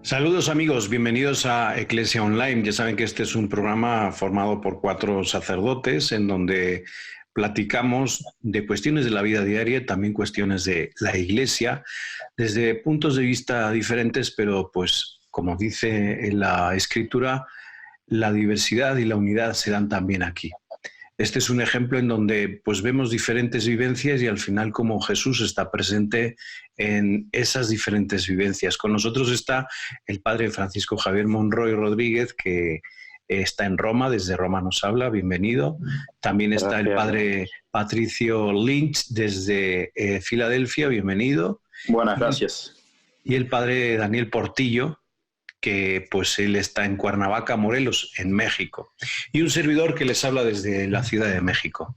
Saludos amigos, bienvenidos a Eclesia Online. Ya saben que este es un programa formado por 4 sacerdotes en donde platicamos de cuestiones de la vida diaria, también cuestiones de la Iglesia, desde puntos de vista diferentes, pero pues como dice en la Escritura, la diversidad y la unidad se dan también aquí. Este es un ejemplo en donde pues vemos diferentes vivencias y al final como Jesús está presente en esas diferentes vivencias. Con nosotros está el padre Francisco Javier Monroy Rodríguez, que está en Roma, desde Roma nos habla, bienvenido. También está el Gracias. padre Patricio Lynch desde Filadelfia, bienvenido. Buenas, gracias. Y el padre Daniel Portillo, que pues él está en Cuernavaca, Morelos, en México. Y un servidor que les habla desde la Ciudad de México.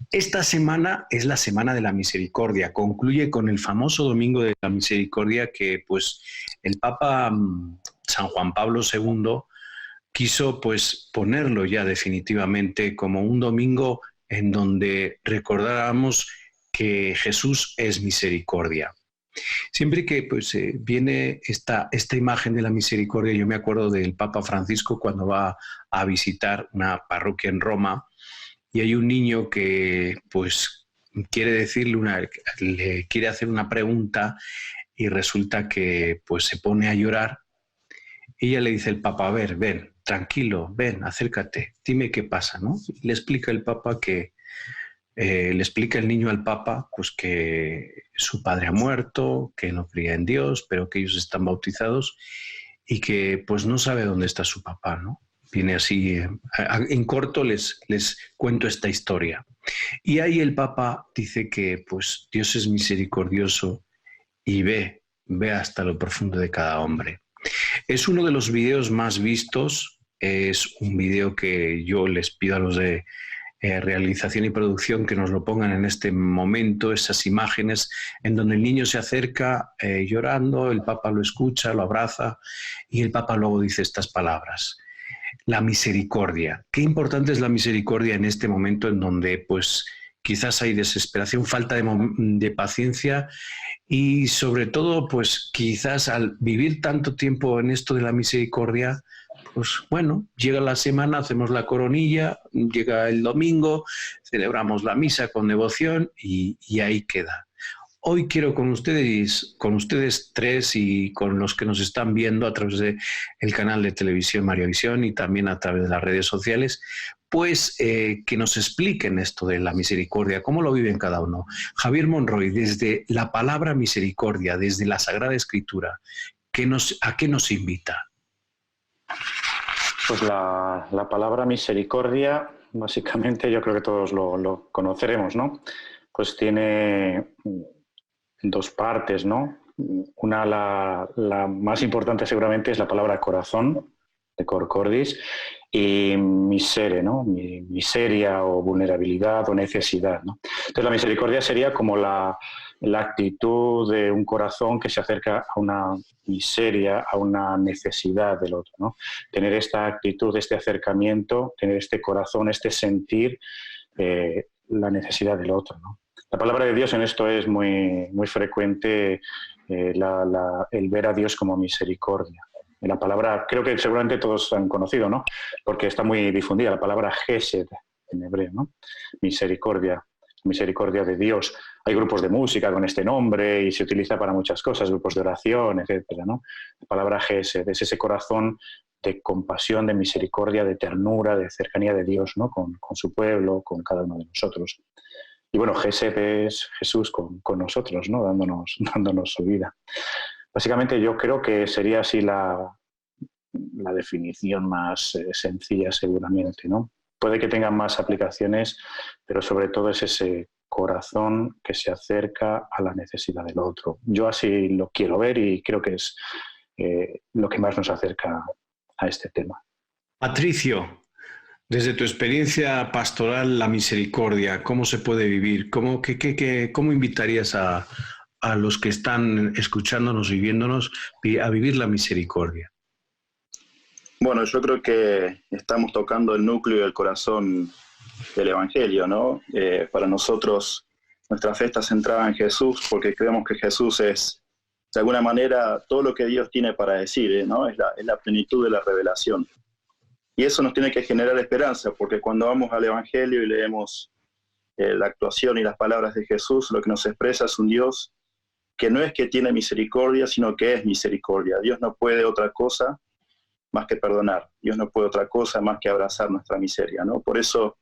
Esta semana es la Semana de la Misericordia. Concluye con el famoso Domingo de la Misericordia que pues el Papa San Juan Pablo II quiso pues ponerlo ya definitivamente como un domingo en donde recordáramos que Jesús es misericordia. Siempre que pues, viene esta imagen de la misericordia, yo me acuerdo del Papa Francisco cuando va a visitar una parroquia en Roma y hay un niño que pues quiere le quiere hacer una pregunta y resulta que pues se pone a llorar. Y ella le dice el Papa, a ver, ven, tranquilo, ven, acércate, dime qué pasa, ¿no? Y le explica el Papa que le explica el niño al Papa pues que su padre ha muerto, que no creía en Dios, pero que ellos están bautizados y que pues no sabe dónde está su papá, ¿no? Viene así, en corto les cuento esta historia. Y ahí el Papa dice que pues Dios es misericordioso y ve hasta lo profundo de cada hombre. Es uno de los videos más vistos, es un video que yo les pido a los de realización y producción que nos lo pongan en este momento, esas imágenes en donde el niño se acerca llorando, el Papa lo escucha, lo abraza y el Papa luego dice estas palabras. La misericordia. Qué importante es la misericordia en este momento en donde pues quizás hay desesperación, falta de paciencia y sobre todo pues quizás al vivir tanto tiempo en esto de la misericordia, pues bueno, llega la semana, hacemos la coronilla, llega el domingo, celebramos la misa con devoción y ahí queda. Hoy quiero con ustedes tres y con los que nos están viendo a través del canal de televisión Mariavisión y también a través de las redes sociales, pues que nos expliquen esto de la misericordia, cómo lo viven cada uno. Javier Monroy, desde la palabra misericordia, desde la Sagrada Escritura, ¿a qué nos invita? Pues la palabra misericordia, básicamente yo creo que todos lo conoceremos, ¿no? Pues tiene dos partes, ¿no? Una, la más importante seguramente es la palabra corazón, de cor cordis, y misere, ¿no? Miseria o vulnerabilidad o necesidad, ¿no? Entonces la misericordia sería como la actitud de un corazón que se acerca a una miseria, a una necesidad del otro, ¿no? Tener esta actitud, este acercamiento, tener este corazón, este sentir la necesidad del otro, ¿no? La palabra de Dios en esto es muy, muy frecuente, el ver a Dios como misericordia. La palabra, creo que seguramente todos han conocido, ¿no? Porque está muy difundida, la palabra Gesed en hebreo, ¿no? Misericordia, misericordia de Dios. Hay grupos de música con este nombre y se utiliza para muchas cosas, grupos de oración, etcétera, ¿no? La palabra Gesed es ese corazón de compasión, de misericordia, de ternura, de cercanía de Dios, ¿no? Con su pueblo, con cada uno de nosotros. Y bueno, Gesed es Jesús con nosotros, ¿no? Dándonos su vida. Básicamente yo creo que sería así la definición más sencilla seguramente, ¿no? Puede que tengan más aplicaciones, pero sobre todo es ese corazón que se acerca a la necesidad del otro. Yo así lo quiero ver y creo que es lo que más nos acerca a este tema. Patricio, desde tu experiencia pastoral, la misericordia, ¿cómo se puede vivir? ¿Cómo invitarías a los que están escuchándonos y viéndonos a vivir la misericordia? Bueno, yo creo que estamos tocando el núcleo y el corazón del Evangelio, ¿no? Para nosotros, nuestra fe está centrada en Jesús porque creemos que Jesús es de alguna manera todo lo que Dios tiene para decir, ¿no? Es la plenitud de la revelación. Y eso nos tiene que generar esperanza, porque cuando vamos al Evangelio y leemos la actuación y las palabras de Jesús, lo que nos expresa es un Dios que no es que tiene misericordia, sino que es misericordia. Dios no puede otra cosa más que perdonar. Dios no puede otra cosa más que abrazar nuestra miseria, ¿no? Por eso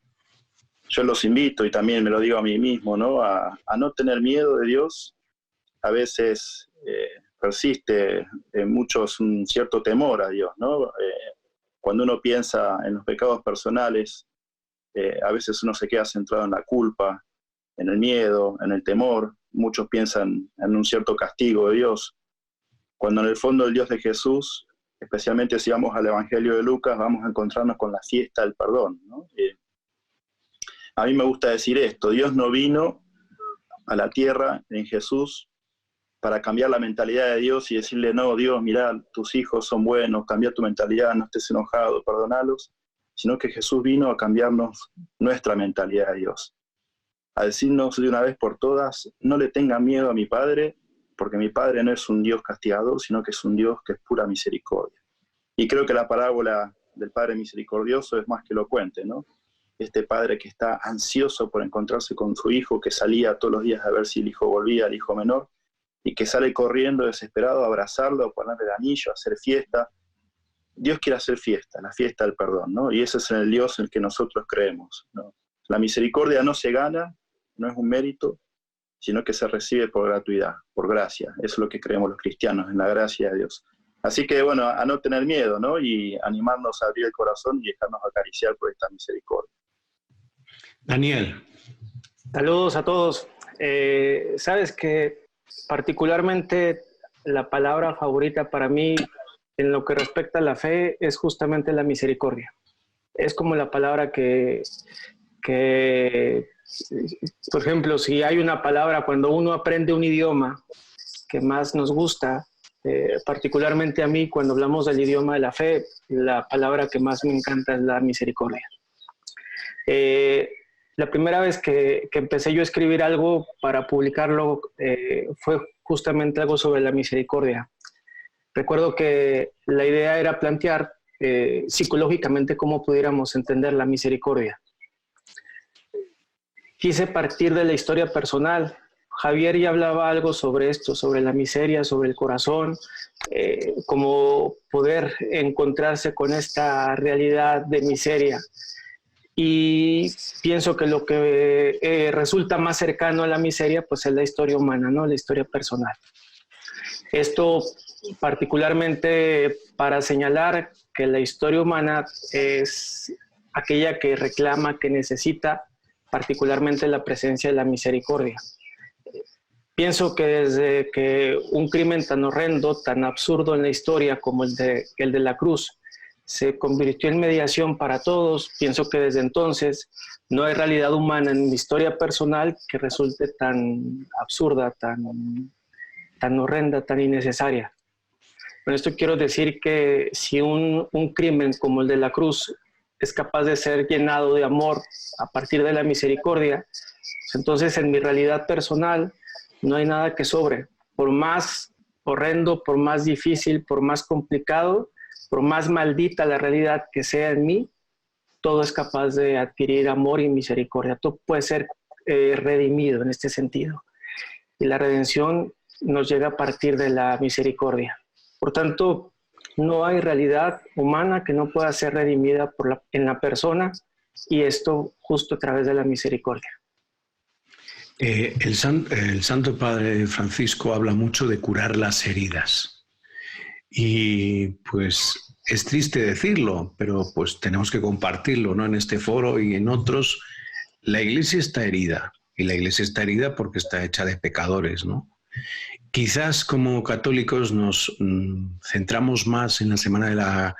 yo los invito, y también me lo digo a mí mismo, ¿no? A no tener miedo de Dios. A veces persiste en muchos un cierto temor a Dios, ¿no? Cuando uno piensa en los pecados personales, a veces uno se queda centrado en la culpa, en el miedo, en el temor. Muchos piensan en un cierto castigo de Dios, cuando en el fondo el Dios de Jesús, especialmente si vamos al Evangelio de Lucas, vamos a encontrarnos con la fiesta del perdón, ¿no? A mí me gusta decir esto: Dios no vino a la tierra en Jesús para cambiar la mentalidad de Dios y decirle, no, Dios, mirá, tus hijos son buenos, cambia tu mentalidad, no estés enojado, perdonalos, sino que Jesús vino a cambiarnos nuestra mentalidad de Dios, a decirnos de una vez por todas, no le tengan miedo a mi Padre, porque mi Padre no es un Dios castigador, sino que es un Dios que es pura misericordia. Y creo que la parábola del Padre misericordioso es más que elocuente, ¿no? Este padre que está ansioso por encontrarse con su hijo, que salía todos los días a ver si el hijo volvía, el hijo menor, y que sale corriendo desesperado a abrazarlo, a ponerle el anillo, a hacer fiesta. Dios quiere hacer fiesta, la fiesta del perdón, ¿no? Y ese es el Dios en el que nosotros creemos, ¿no? La misericordia no se gana, no es un mérito, sino que se recibe por gratuidad, por gracia. Eso es lo que creemos los cristianos, en la gracia de Dios. Así que, bueno, a no tener miedo, ¿no? Y animarnos a abrir el corazón y dejarnos acariciar por esta misericordia. Daniel. Saludos a todos. Sabes que particularmente la palabra favorita para mí en lo que respecta a la fe es justamente la misericordia. Es como la palabra que por ejemplo, si hay una palabra cuando uno aprende un idioma que más nos gusta, particularmente a mí cuando hablamos del idioma de la fe, la palabra que más me encanta es la misericordia. La primera vez que empecé yo a escribir algo para publicarlo fue justamente algo sobre la misericordia. Recuerdo que la idea era plantear psicológicamente cómo pudiéramos entender la misericordia. Quise partir de la historia personal. Javier ya hablaba algo sobre esto, sobre la miseria, sobre el corazón, cómo poder encontrarse con esta realidad de miseria. Y pienso que lo que resulta más cercano a la miseria pues es la historia humana, ¿no? La historia personal. Esto particularmente para señalar que la historia humana es aquella que reclama, que necesita particularmente la presencia de la misericordia. Pienso que desde que un crimen tan horrendo, tan absurdo en la historia como el de la cruz, se convirtió en mediación para todos, pienso que desde entonces no hay realidad humana en mi historia personal que resulte tan absurda, tan horrenda, tan innecesaria. Con esto quiero decir que si un crimen como el de la cruz es capaz de ser llenado de amor a partir de la misericordia, pues entonces en mi realidad personal no hay nada que sobre. Por más horrendo, por más difícil, por más complicado, por más maldita la realidad que sea en mí, todo es capaz de adquirir amor y misericordia. Todo puede ser redimido en este sentido. Y la redención nos llega a partir de la misericordia. Por tanto, no hay realidad humana que no pueda ser redimida en la persona, y esto justo a través de la misericordia. El Santo Padre Francisco habla mucho de curar las heridas. Y pues es triste decirlo, pero pues tenemos que compartirlo, ¿no? En este foro y en otros, la Iglesia está herida. Y la Iglesia está herida porque está hecha de pecadores, ¿no? Quizás como católicos nos centramos más en la Semana de la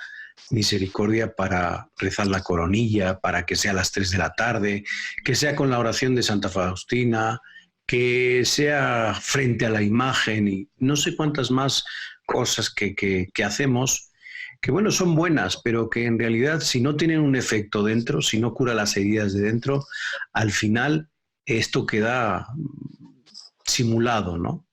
Misericordia para rezar la coronilla, para que sea a las 3 de la tarde, que sea con la oración de Santa Faustina, que sea frente a la imagen y no sé cuántas más cosas que hacemos, que bueno, son buenas, pero que en realidad si no tienen un efecto dentro, si no cura las heridas de dentro, al final esto queda simulado, ¿no?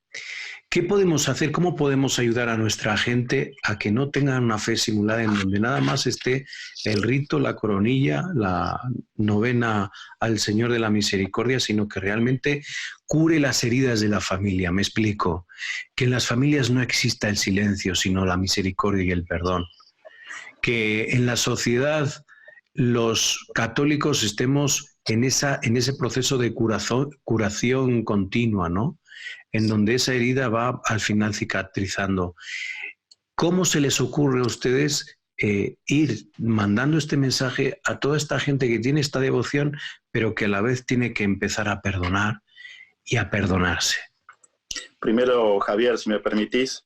¿Qué podemos hacer? ¿Cómo podemos ayudar a nuestra gente a que no tengan una fe simulada en donde nada más esté el rito, la coronilla, la novena al Señor de la Misericordia, sino que realmente cure las heridas de la familia? Me explico. Que en las familias no exista el silencio, sino la misericordia y el perdón. Que en la sociedad los católicos estemos en ese proceso de curación continua, ¿no? En donde esa herida va al final cicatrizando. ¿Cómo se les ocurre a ustedes ir mandando este mensaje a toda esta gente que tiene esta devoción, pero que a la vez tiene que empezar a perdonar y a perdonarse? Primero, Javier, si me permitís,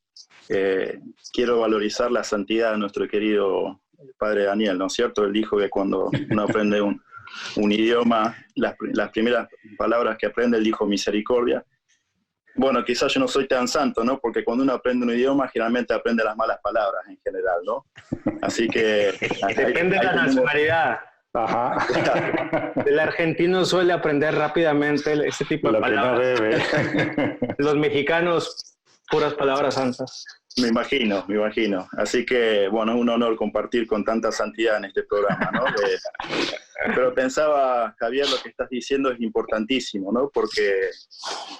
quiero valorizar la santidad de nuestro querido padre Daniel, ¿no es cierto? Él dijo que cuando uno aprende un idioma, las primeras palabras que aprende, él dijo misericordia. Bueno, quizás yo no soy tan santo, ¿no? Porque cuando uno aprende un idioma, generalmente aprende las malas palabras en general, ¿no? Así que... Depende de la nacionalidad. Ajá. El argentino suele aprender rápidamente ese tipo de palabras. Los mexicanos, puras palabras santas. Me imagino. Así que, bueno, es un honor compartir con tanta santidad en este programa, ¿no? Pero pensaba, Javier, lo que estás diciendo es importantísimo, ¿no? Porque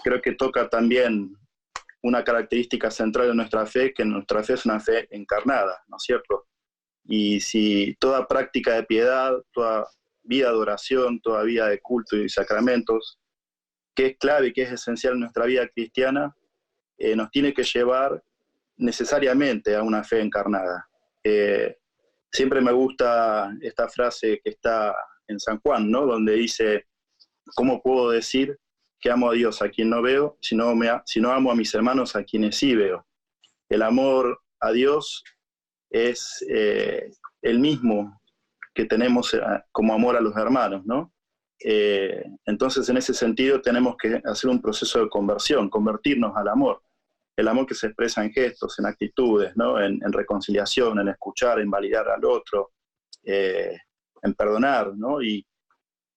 creo que toca también una característica central de nuestra fe, que nuestra fe es una fe encarnada, ¿no es cierto? Y si toda práctica de piedad, toda vida de oración, toda vida de culto y sacramentos, que es clave y que es esencial en nuestra vida cristiana, nos tiene que llevar necesariamente a una fe encarnada. Siempre me gusta esta frase que está en San Juan, ¿no? Donde dice, ¿cómo puedo decir que amo a Dios a quien no veo, si no amo a mis hermanos a quienes sí veo? El amor a Dios es el mismo que tenemos como amor a los hermanos, ¿no? Entonces, en ese sentido, tenemos que hacer un proceso de conversión, convertirnos al amor. El amor que se expresa en gestos, en actitudes, ¿no? En reconciliación, en escuchar, en validar al otro, en perdonar, ¿no? Y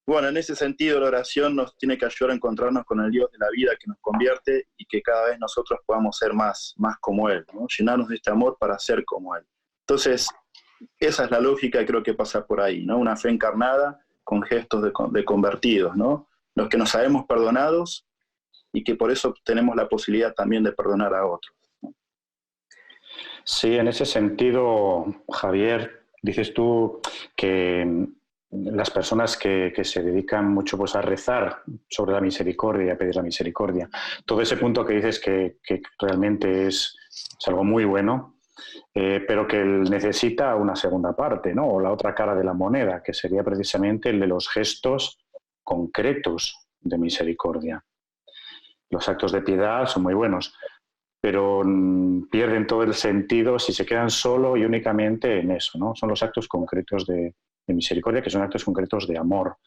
bueno, en ese sentido la oración nos tiene que ayudar a encontrarnos con el Dios de la vida que nos convierte y que cada vez nosotros podamos ser más como Él, ¿no? Llenarnos de este amor para ser como Él. Entonces, esa es la lógica y creo que pasa por ahí, ¿no? Una fe encarnada con gestos de convertidos, ¿no? Los que nos sabemos perdonados y que por eso tenemos la posibilidad también de perdonar a otros, ¿no? Sí, en ese sentido, Javier, dices tú que las personas que se dedican mucho pues, a rezar sobre la misericordia, a pedir la misericordia, todo ese punto que dices que realmente es algo muy bueno, pero que necesita una segunda parte, ¿no? O la otra cara de la moneda, que sería precisamente el de los gestos concretos de misericordia. Los actos de piedad son muy buenos, pero pierden todo el sentido si se quedan solo y únicamente en eso, ¿no? Son los actos concretos de misericordia, que son actos concretos de amor.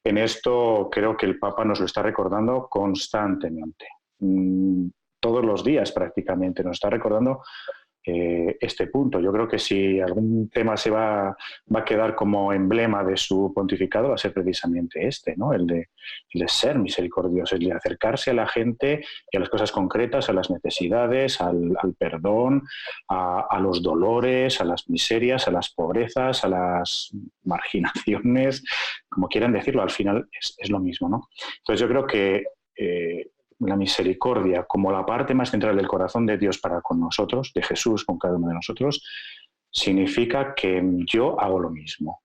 En esto creo que el Papa nos lo está recordando constantemente. Todos los días prácticamente nos está recordando este punto. Yo creo que si algún tema se va a quedar como emblema de su pontificado, va a ser precisamente este, ¿no? El de ser misericordioso, el de acercarse a la gente y a las cosas concretas, a las necesidades, al perdón, a los dolores, a las miserias, a las pobrezas, a las marginaciones, como quieran decirlo, al final es lo mismo, ¿no? Entonces yo creo que la misericordia como la parte más central del corazón de Dios para con nosotros, de Jesús con cada uno de nosotros, significa que yo hago lo mismo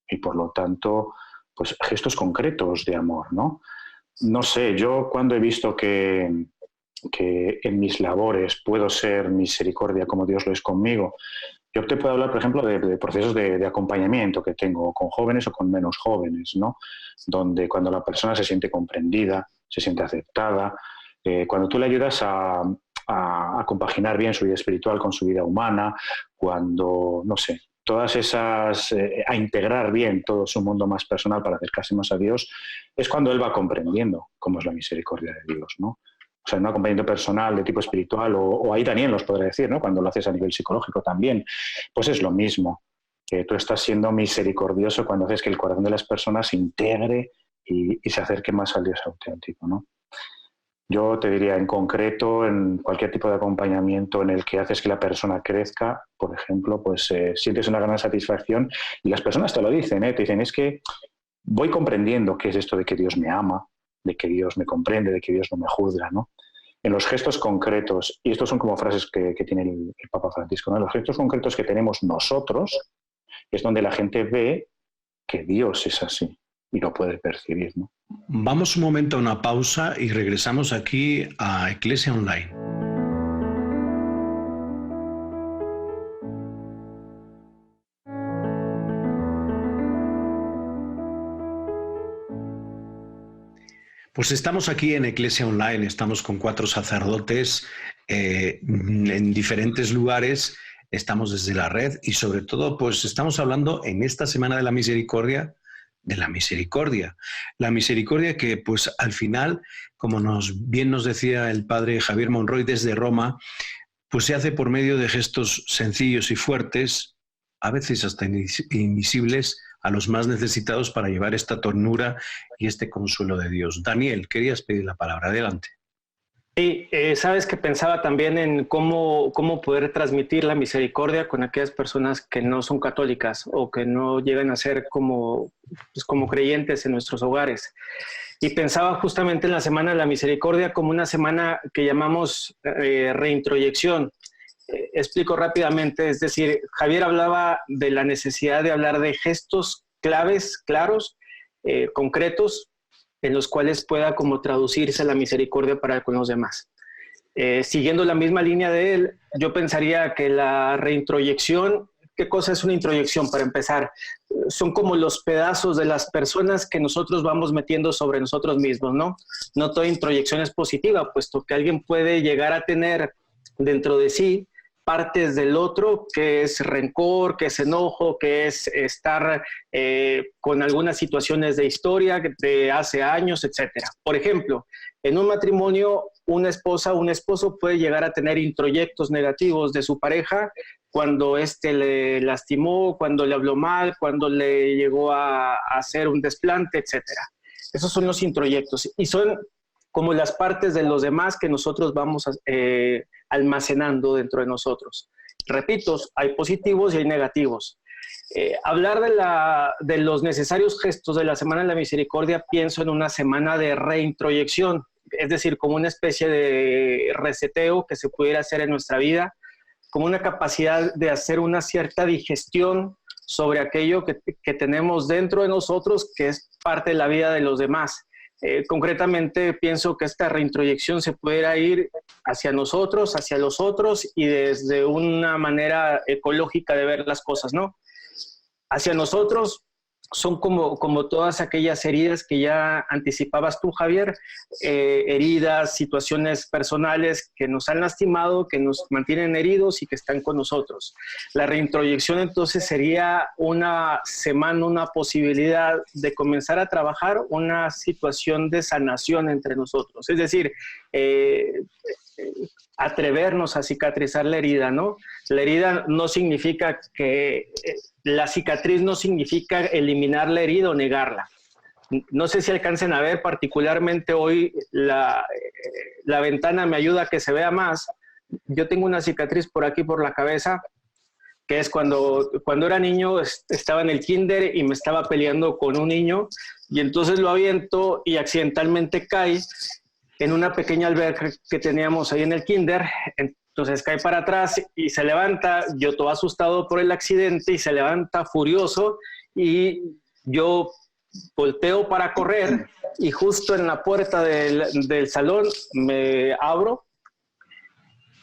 y por lo tanto pues gestos concretos de amor, ¿no? No sé, yo cuando he visto que en mis labores puedo ser misericordia como Dios lo es conmigo, yo te puedo hablar, por ejemplo, de procesos de acompañamiento que tengo con jóvenes o con menos jóvenes, ¿no? Donde cuando la persona se siente comprendida, se siente aceptada, cuando tú le ayudas a compaginar bien su vida espiritual con su vida humana, cuando, no sé, todas esas, a integrar bien todo su mundo más personal para acercarse más a Dios, es cuando él va comprendiendo cómo es la misericordia de Dios, ¿no? O sea, un acompañamiento personal de tipo espiritual, o ahí también los podré decir, ¿no? Cuando lo haces a nivel psicológico también, pues es lo mismo. Que tú estás siendo misericordioso cuando haces que el corazón de las personas se integre y se acerque más al Dios auténtico, ¿no? Yo te diría, en concreto, en cualquier tipo de acompañamiento en el que haces que la persona crezca, por ejemplo, pues sientes una gran satisfacción y las personas te lo dicen, te dicen, es que voy comprendiendo qué es esto de que Dios me ama, de que Dios me comprende, de que Dios no me juzga, ¿no? En los gestos concretos, y estos son como frases que tiene el Papa Francisco, ¿no? En los gestos concretos que tenemos nosotros es donde la gente ve que Dios es así y lo puede percibir, ¿no? Vamos un momento a una pausa y regresamos aquí a Iglesia Online. Pues estamos aquí en Iglesia Online, estamos con 4 sacerdotes en diferentes lugares, estamos desde la red y sobre todo pues estamos hablando en esta Semana de la Misericordia, de la misericordia. La misericordia que pues al final, como bien nos decía el padre Javier Monroy desde Roma, pues se hace por medio de gestos sencillos y fuertes, a veces hasta invisibles, a los más necesitados para llevar esta ternura y este consuelo de Dios. Daniel, querías pedir la palabra. Adelante. Sí, sabes que pensaba también en cómo poder transmitir la misericordia con aquellas personas que no son católicas o que no llegan a ser como creyentes en nuestros hogares. Y pensaba justamente en la Semana de la Misericordia como una semana que llamamos reintroyección. Explico rápidamente, es decir, Javier hablaba de la necesidad de hablar de gestos claves, claros, concretos, en los cuales pueda como traducirse la misericordia para con los demás. Siguiendo la misma línea de él, yo pensaría que la reintroyección, ¿qué cosa es una introyección? Para empezar, son como los pedazos de las personas que nosotros vamos metiendo sobre nosotros mismos, ¿no? No toda introyección es positiva, puesto que alguien puede llegar a tener dentro de sí partes del otro, que es rencor, que es enojo, que es estar con algunas situaciones de historia de hace años, etcétera. Por ejemplo, en un matrimonio, una esposa o un esposo puede llegar a tener introyectos negativos de su pareja cuando éste le lastimó, cuando le habló mal, cuando le llegó a hacer un desplante, etcétera. Esos son los introyectos y son como las partes de los demás que nosotros vamos almacenando dentro de nosotros. Repito, hay positivos y hay negativos. Hablar de los necesarios gestos de la Semana de la Misericordia, pienso en una semana de reintroyección, es decir, como una especie de reseteo que se pudiera hacer en nuestra vida, como una capacidad de hacer una cierta digestión sobre aquello que tenemos dentro de nosotros, que es parte de la vida de los demás. Concretamente pienso que esta reintroyección se pudiera ir hacia nosotros, hacia los otros y desde una manera ecológica de ver las cosas, ¿no? Hacia nosotros son como todas aquellas heridas que ya anticipabas tú, Javier, heridas, situaciones personales que nos han lastimado, que nos mantienen heridos y que están con nosotros. La reintroyección entonces sería una semana, una posibilidad de comenzar a trabajar una situación de sanación entre nosotros. Es decir, atrevernos a cicatrizar la herida, ¿no? La herida no significa que... La cicatriz no significa eliminar la herida o negarla. No sé si alcancen a ver, particularmente hoy la ventana me ayuda a que se vea más. Yo tengo una cicatriz por aquí, por la cabeza, que es cuando era niño, estaba en el kinder y me estaba peleando con un niño y entonces lo aviento y accidentalmente cae en una pequeña alberca que teníamos ahí en el kinder. Entonces cae para atrás y se levanta, yo todo asustado por el accidente, y se levanta furioso y yo volteo para correr y justo en la puerta del salón me abro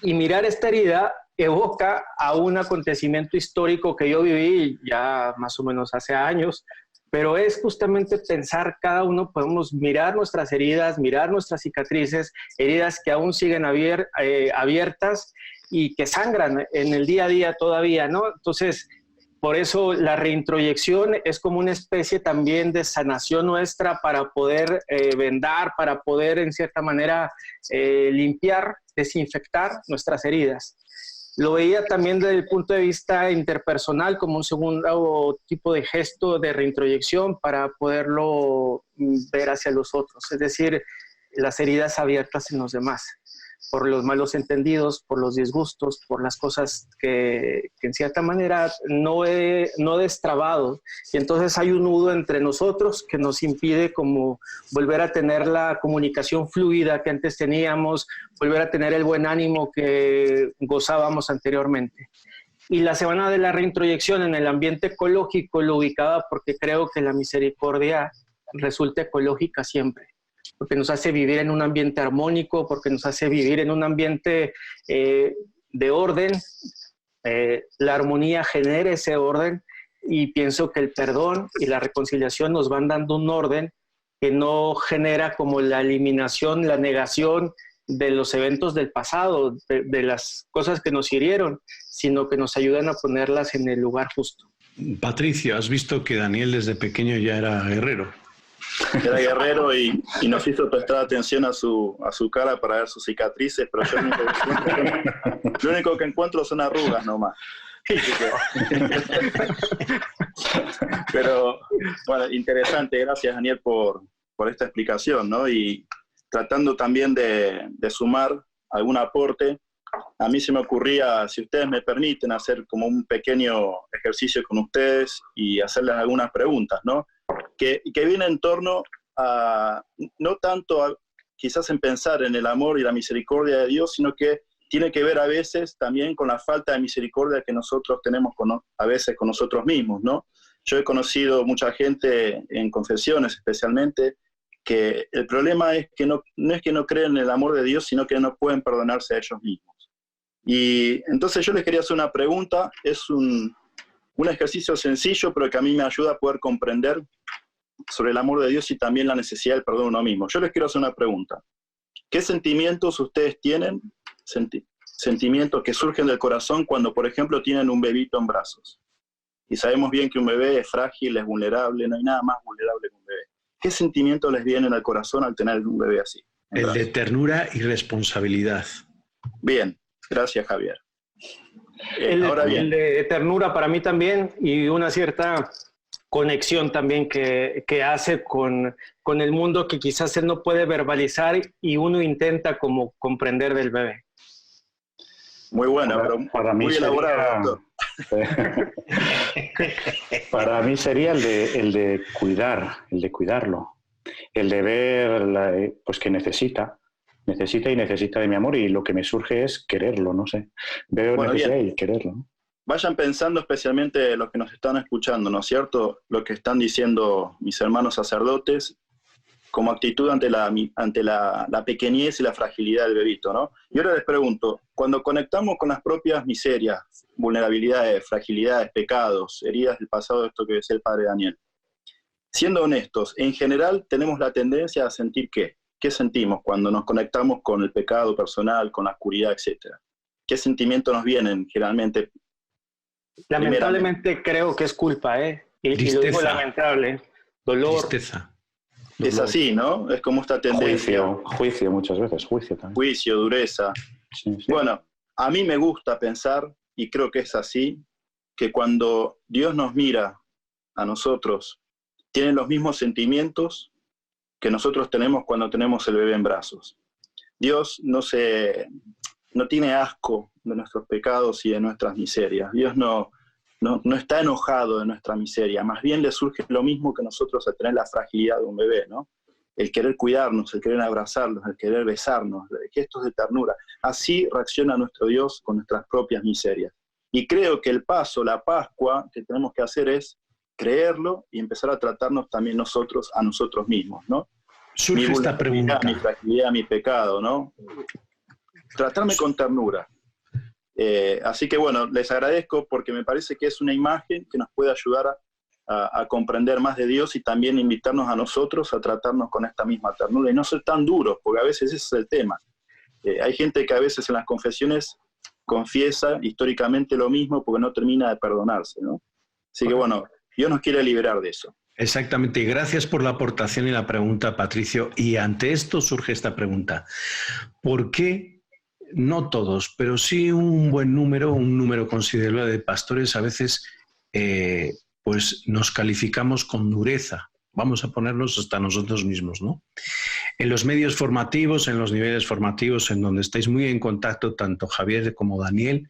y mirar esta herida evoca a un acontecimiento histórico que yo viví ya más o menos hace años, pero es justamente pensar, cada uno podemos mirar nuestras heridas, mirar nuestras cicatrices, heridas que aún siguen abiertas y que sangran en el día a día todavía, ¿no? Entonces, por eso la reintroyección es como una especie también de sanación nuestra para poder vendar, para poder en cierta manera limpiar, desinfectar nuestras heridas. Lo veía también desde el punto de vista interpersonal como un segundo tipo de gesto de reintroyección para poderlo ver hacia los otros. Es decir, las heridas abiertas en los demás, por los malos entendidos, por los disgustos, por las cosas que en cierta manera no he destrabado. Y entonces hay un nudo entre nosotros que nos impide como volver a tener la comunicación fluida que antes teníamos, volver a tener el buen ánimo que gozábamos anteriormente. Y la semana de la reintroyección en el ambiente ecológico lo ubicaba porque creo que la misericordia resulta ecológica siempre, porque nos hace vivir en un ambiente armónico, porque nos hace vivir en un ambiente de orden. La armonía genera ese orden y pienso que el perdón y la reconciliación nos van dando un orden que no genera como la eliminación, la negación de los eventos del pasado, de las cosas que nos hirieron, sino que nos ayudan a ponerlas en el lugar justo. Patricio, has visto que Daniel desde pequeño ya era guerrero. Era guerrero y nos hizo prestar atención a su cara para ver sus cicatrices, pero yo lo único que encuentro son arrugas nomás. Pero bueno, interesante, gracias Daniel por esta explicación, ¿no? Y tratando también de sumar algún aporte, a mí se me ocurría, si ustedes me permiten, hacer como un pequeño ejercicio con ustedes y hacerles algunas preguntas, ¿no? Que viene en torno a, no tanto quizás en pensar en el amor y la misericordia de Dios, sino que tiene que ver a veces también con la falta de misericordia que nosotros tenemos a veces con nosotros mismos, ¿no? Yo he conocido mucha gente en confesiones especialmente, que el problema es que no es que no creen en el amor de Dios, sino que no pueden perdonarse a ellos mismos. Y entonces yo les quería hacer una pregunta, es un ejercicio sencillo, pero que a mí me ayuda a poder comprender sobre el amor de Dios y también la necesidad del perdón de uno mismo. Yo les quiero hacer una pregunta. ¿Qué sentimientos ustedes tienen, sentimientos que surgen del corazón cuando, por ejemplo, tienen un bebito en brazos? Y sabemos bien que un bebé es frágil, es vulnerable, no hay nada más vulnerable que un bebé. ¿Qué sentimientos les vienen al corazón al tener un bebé así? El de ternura y responsabilidad. Bien, gracias Javier. Ahora bien. El de ternura para mí también, y una cierta conexión también que hace con el mundo que quizás él no puede verbalizar y uno intenta como comprender del bebé. Muy buena, pero para mí muy elaborada, doctor. Para mí sería el de cuidarlo, el de ver pues que necesita de mi amor, y lo que me surge es quererlo, no sé. Veo necesidad y quererlo, ¿no? Vayan pensando, especialmente los que nos están escuchando, ¿no es cierto? Lo que están diciendo mis hermanos sacerdotes, como actitud ante la pequeñez y la fragilidad del bebito, ¿no? Y ahora les pregunto, cuando conectamos con las propias miserias, vulnerabilidades, fragilidades, pecados, heridas del pasado, esto que decía el padre Daniel, siendo honestos, en general tenemos la tendencia a sentir ¿qué? ¿Qué sentimos cuando nos conectamos con el pecado personal, con la oscuridad, etcétera? ¿Qué sentimientos nos vienen generalmente? Lamentablemente creo que es culpa, ¿eh? Y lo digo lamentable. Dolor. Tristeza. Es así, ¿no? Es como esta tendencia. Juicio muchas veces, juicio también. Juicio, dureza. Sí. Bueno, a mí me gusta pensar, y creo que es así, que cuando Dios nos mira a nosotros, tienen los mismos sentimientos que nosotros tenemos cuando tenemos el bebé en brazos. Dios no tiene asco de nuestros pecados y de nuestras miserias. Dios no está enojado de nuestra miseria, más bien le surge lo mismo que nosotros al tener la fragilidad de un bebé, ¿no? El querer cuidarnos, el querer abrazarnos, el querer besarnos, gestos de ternura. Así reacciona nuestro Dios con nuestras propias miserias. Y creo que el paso, la Pascua que tenemos que hacer es creerlo y empezar a tratarnos también nosotros a nosotros mismos, ¿no? Surge esta pregunta. Mi fragilidad, mi pecado, ¿no? Tratarme con ternura. Así que bueno, les agradezco porque me parece que es una imagen que nos puede ayudar a comprender más de Dios y también invitarnos a nosotros a tratarnos con esta misma ternura y no ser tan duros, porque a veces ese es el tema. Hay gente que a veces en las confesiones confiesa históricamente lo mismo porque no termina de perdonarse, ¿no? Así que bueno, Dios nos quiere liberar de eso. Exactamente, y gracias por la aportación y la pregunta, Patricio. Y ante esto surge esta pregunta. ¿Por qué no todos, pero sí un número considerable de pastores a veces pues nos calificamos con dureza? Vamos a ponernos hasta nosotros mismos, ¿no? En los medios formativos, en los niveles formativos en donde estáis muy en contacto, tanto Javier como Daniel,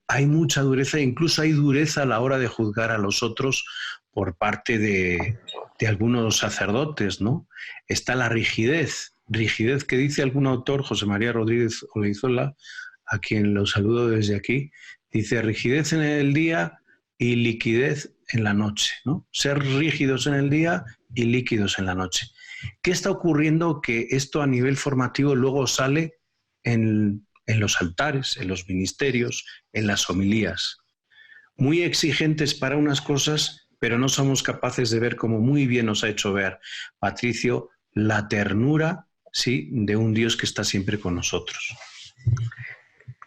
hay mucha dureza, incluso hay dureza a la hora de juzgar a los otros por parte de algunos sacerdotes, ¿no? Está la rigidez que dice algún autor, José María Rodríguez Olaizola, a quien lo saludo desde aquí, dice rigidez en el día y liquidez en la noche, ¿no? Ser rígidos en el día y líquidos en la noche. ¿Qué está ocurriendo que esto a nivel formativo luego sale en los altares, en los ministerios, en las homilías? Muy exigentes para unas cosas, pero no somos capaces de ver, como muy bien nos ha hecho ver Patricio, la ternura, sí, de un Dios que está siempre con nosotros.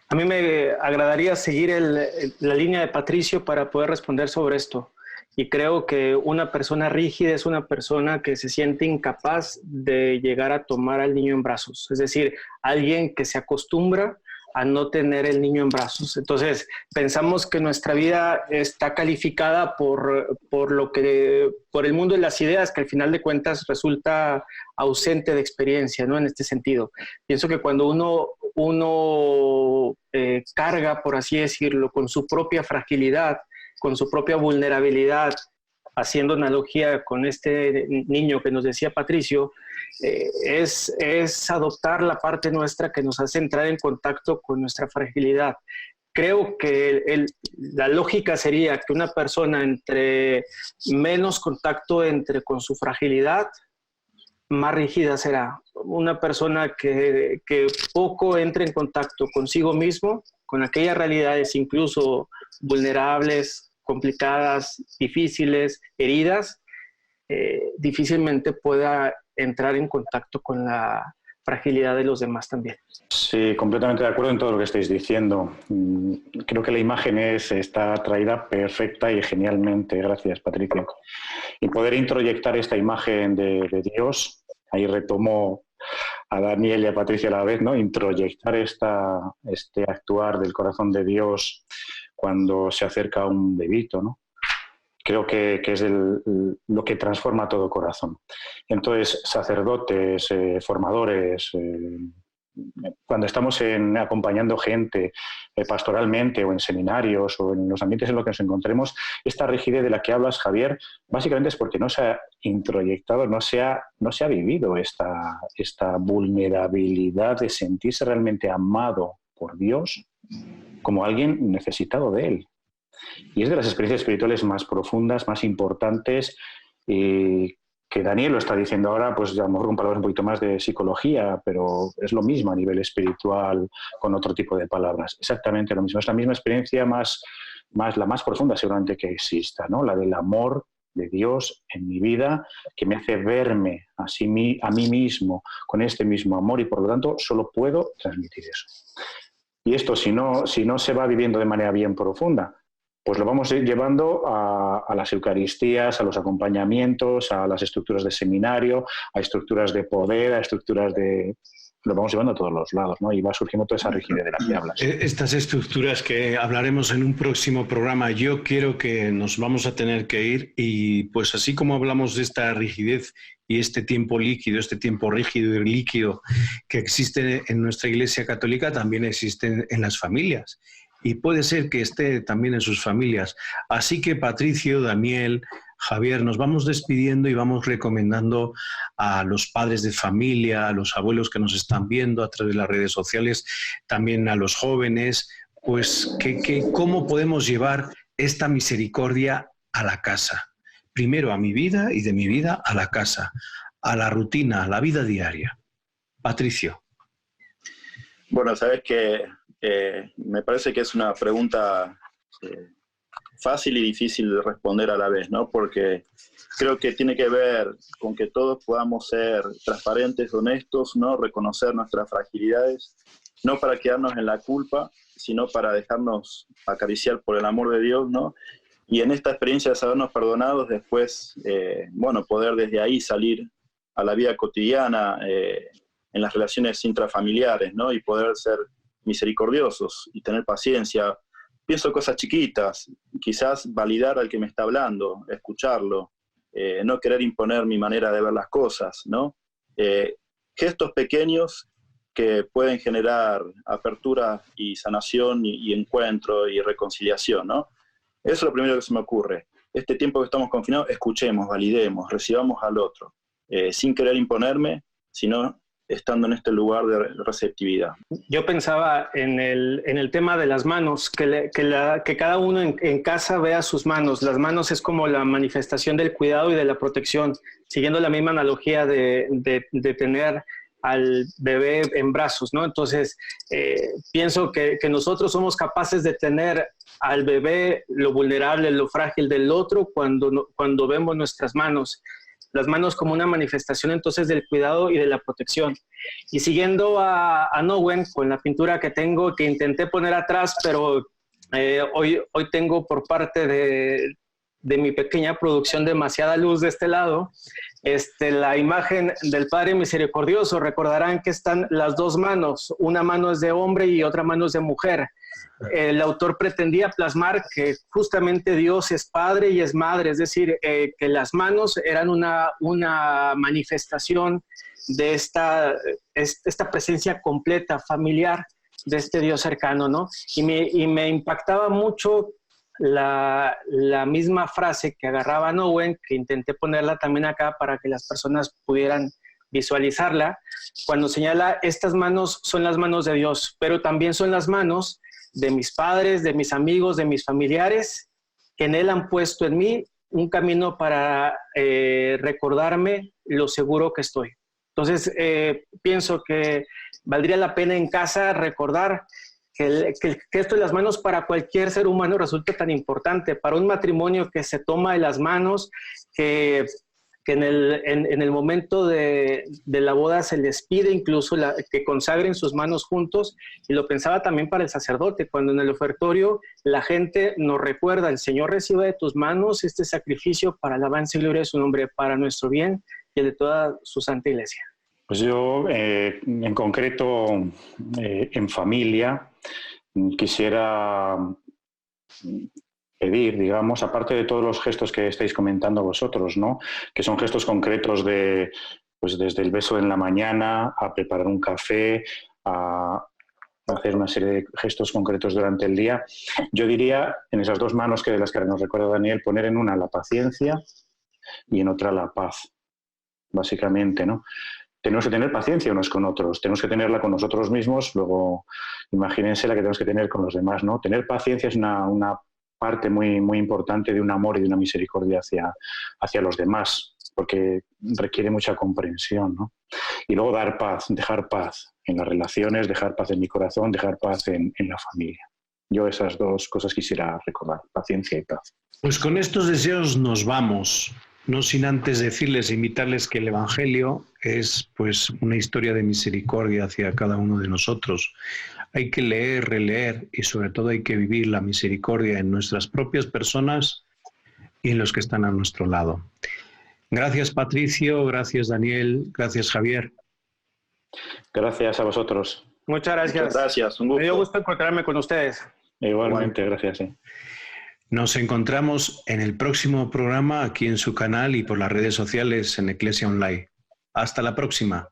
A mí me agradaría seguir la línea de Patricio para poder responder sobre esto. Y creo que una persona rígida es una persona que se siente incapaz de llegar a tomar al niño en brazos. Es decir, alguien que se acostumbra a no tener el niño en brazos. Entonces, pensamos que nuestra vida está calificada por el mundo de las ideas, que al final de cuentas resulta ausente de experiencia, ¿no? En este sentido. Pienso que cuando uno carga, por así decirlo, con su propia fragilidad, con su propia vulnerabilidad, haciendo analogía con este niño que nos decía Patricio, es adoptar la parte nuestra que nos hace entrar en contacto con nuestra fragilidad. Creo que la lógica sería que una persona entre menos contacto con su fragilidad, más rígida será. Una persona que poco entre en contacto consigo mismo, con aquellas realidades incluso vulnerables, complicadas, difíciles, heridas, difícilmente pueda entrar en contacto con la fragilidad de los demás también. Sí, completamente de acuerdo en todo lo que estáis diciendo. Creo que la imagen está traída perfecta y genialmente. Gracias, Patricio. Y poder introyectar esta imagen de Dios, ahí retomo a Daniel y a Patricia a la vez, ¿no? Introyectar este actuar del corazón de Dios cuando se acerca a un bebito, ¿no? Creo que es lo que transforma todo corazón. Entonces, sacerdotes, formadores, cuando estamos acompañando gente pastoralmente o en seminarios o en los ambientes en los que nos encontremos, esta rigidez de la que hablas, Javier, básicamente es porque no se ha introyectado, no se ha vivido esta vulnerabilidad de sentirse realmente amado por Dios como alguien necesitado de Él. Y es de las experiencias espirituales más profundas, más importantes, que Daniel lo está diciendo ahora, pues a lo mejor con palabras un poquito más de psicología, pero es lo mismo a nivel espiritual, con otro tipo de palabras. Exactamente lo mismo. Es la misma experiencia la más profunda seguramente que exista, ¿no? La del amor de Dios en mi vida, que me hace verme a mí mismo con este mismo amor, y por lo tanto solo puedo transmitir eso. Y esto, si no se va viviendo de manera bien profunda, pues lo vamos a ir llevando a las Eucaristías, a los acompañamientos, a las estructuras de seminario, a estructuras de poder, a estructuras de... Lo vamos llevando a todos los lados, ¿no? Y va surgiendo toda esa rigidez de la que hablas. Estas estructuras que hablaremos en un próximo programa, yo quiero que nos vamos a tener que ir, y pues así como hablamos de esta rigidez y este tiempo líquido, este tiempo rígido y líquido que existe en nuestra Iglesia Católica, también existe en las familias. Y puede ser que esté también en sus familias. Así que Patricio, Daniel, Javier, nos vamos despidiendo y vamos recomendando a los padres de familia, a los abuelos que nos están viendo a través de las redes sociales, también a los jóvenes, pues cómo podemos llevar esta misericordia a la casa. Primero a mi vida y de mi vida a la casa, a la rutina, a la vida diaria. Patricio. Bueno, sabes que me parece que es una pregunta fácil y difícil de responder a la vez, ¿no? Porque creo que tiene que ver con que todos podamos ser transparentes, honestos, ¿no? Reconocer nuestras fragilidades, no para quedarnos en la culpa, sino para dejarnos acariciar por el amor de Dios, ¿no? Y en esta experiencia de sabernos perdonados, después, poder desde ahí salir a la vida cotidiana, en las relaciones intrafamiliares, ¿no? Y poder ser misericordiosos y tener paciencia. Pienso cosas chiquitas, quizás validar al que me está hablando, escucharlo, no querer imponer mi manera de ver las cosas, ¿no? gestos pequeños que pueden generar apertura y sanación y encuentro y reconciliación, ¿no? Eso es lo primero que se me ocurre. Este tiempo que estamos confinados, escuchemos, validemos, recibamos al otro, sin querer imponerme, sino estando en este lugar de receptividad. Yo pensaba en el tema de las manos, que cada uno en casa vea sus manos. Las manos es como la manifestación del cuidado y de la protección, siguiendo la misma analogía de tener al bebé en brazos, ¿no? Entonces, pienso que nosotros somos capaces de tener al bebé lo vulnerable, lo frágil del otro cuando vemos nuestras manos. Las manos como una manifestación entonces del cuidado y de la protección. Y siguiendo a Nowen con la pintura que tengo, que intenté poner atrás, pero hoy tengo por parte de mi pequeña producción demasiada luz de este lado, la imagen del Padre Misericordioso. Recordarán que están las dos manos, una mano es de hombre y otra mano es de mujer. El autor pretendía plasmar que justamente Dios es Padre y es Madre, es decir, que las manos eran una manifestación de esta presencia completa, familiar, de este Dios cercano, ¿no? Y me impactaba mucho la misma frase que agarraba Nowen, que intenté ponerla también acá para que las personas pudieran visualizarla, cuando señala: estas manos son las manos de Dios, pero también son las manos de mis padres, de mis amigos, de mis familiares, que en Él han puesto en mí un camino para recordarme lo seguro que estoy. Entonces, pienso que valdría la pena en casa recordar que esto de las manos para cualquier ser humano resulta tan importante, para un matrimonio que se toma de las manos, que en el momento de la boda se les pide incluso que consagren sus manos juntos, y lo pensaba también para el sacerdote, cuando en el ofertorio la gente nos recuerda: el Señor reciba de tus manos este sacrificio para alabanza y gloria de su nombre, para nuestro bien y el de toda su santa iglesia. Pues yo, en concreto, en familia, quisiera pedir, digamos, aparte de todos los gestos que estáis comentando vosotros, ¿no?, que son gestos concretos pues desde el beso en la mañana a preparar un café, a hacer una serie de gestos concretos durante el día. Yo diría, en esas dos manos de las que nos recuerda Daniel, poner en una la paciencia y en otra la paz, básicamente, ¿no? Tenemos que tener paciencia unos con otros, tenemos que tenerla con nosotros mismos, luego imagínense la que tenemos que tener con los demás, ¿no? Tener paciencia es una parte muy, muy importante de un amor y de una misericordia hacia los demás, porque requiere mucha comprensión, ¿no? Y luego dar paz, dejar paz en las relaciones, dejar paz en mi corazón, dejar paz en la familia. Yo esas dos cosas quisiera recordar, paciencia y paz. Pues con estos deseos nos vamos, no sin antes decirles e invitarles que el Evangelio es pues una historia de misericordia hacia cada uno de nosotros. Hay que leer, releer y sobre todo hay que vivir la misericordia en nuestras propias personas y en los que están a nuestro lado. Gracias, Patricio, gracias, Daniel, gracias, Javier. Gracias a vosotros. Muchas gracias. Muchas gracias, un gusto. Me dio gusto encontrarme con ustedes. Igualmente, gracias. Sí. Nos encontramos en el próximo programa aquí en su canal y por las redes sociales en Eclesia Online. Hasta la próxima.